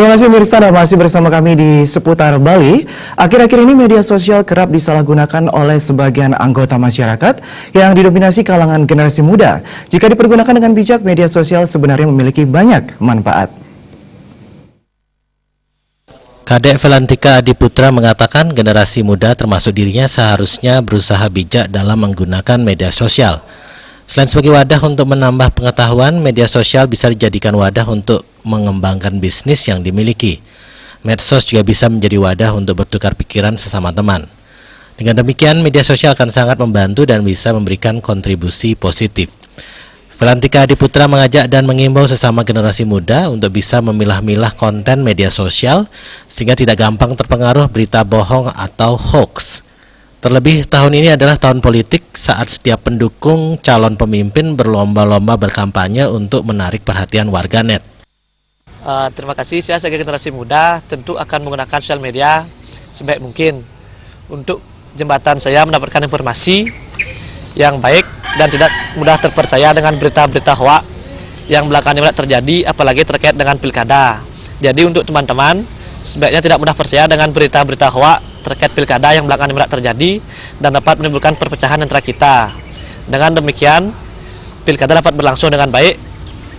Terima kasih Mirsa, masih bersama kami di Seputar Bali. Akhir-akhir ini media sosial kerap disalahgunakan oleh sebagian anggota masyarakat yang didominasi kalangan generasi muda. Jika dipergunakan dengan bijak, media sosial sebenarnya memiliki banyak manfaat. Kadek Velantika Adiputra mengatakan generasi muda termasuk dirinya seharusnya berusaha bijak dalam menggunakan media sosial. Selain sebagai wadah untuk menambah pengetahuan, media sosial bisa dijadikan wadah untuk mengembangkan bisnis yang dimiliki. Medsos juga bisa menjadi wadah untuk bertukar pikiran sesama teman. Dengan demikian, media sosial akan sangat membantu dan bisa memberikan kontribusi positif. Velantika Adiputra mengajak dan mengimbau sesama generasi muda untuk bisa memilah-milah konten media sosial sehingga tidak gampang terpengaruh berita bohong atau hoax. Terlebih tahun ini adalah tahun politik saat setiap pendukung calon pemimpin berlomba-lomba berkampanye untuk menarik perhatian warganet. Terima kasih, saya sebagai generasi muda tentu akan menggunakan sosial media sebaik mungkin untuk jembatan saya mendapatkan informasi yang baik dan tidak mudah terpercaya dengan berita-berita hoax yang belakangan terjadi, apalagi terkait dengan pilkada. Jadi untuk teman-teman sebaiknya tidak mudah percaya dengan berita-berita hoax terkait pilkada yang belakangan terjadi dan dapat menimbulkan perpecahan antara kita. Dengan demikian, pilkada dapat berlangsung dengan baik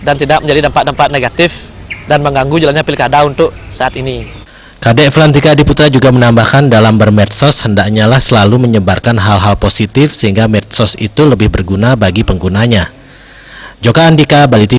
dan tidak menjadi dampak-dampak negatif dan mengganggu jalannya pilkada untuk saat ini. Kadek Velantika Adiputra juga menambahkan dalam bermedsos hendaknya lah selalu menyebarkan hal-hal positif sehingga medsos itu lebih berguna bagi penggunanya. Joka Andika, Bali TV.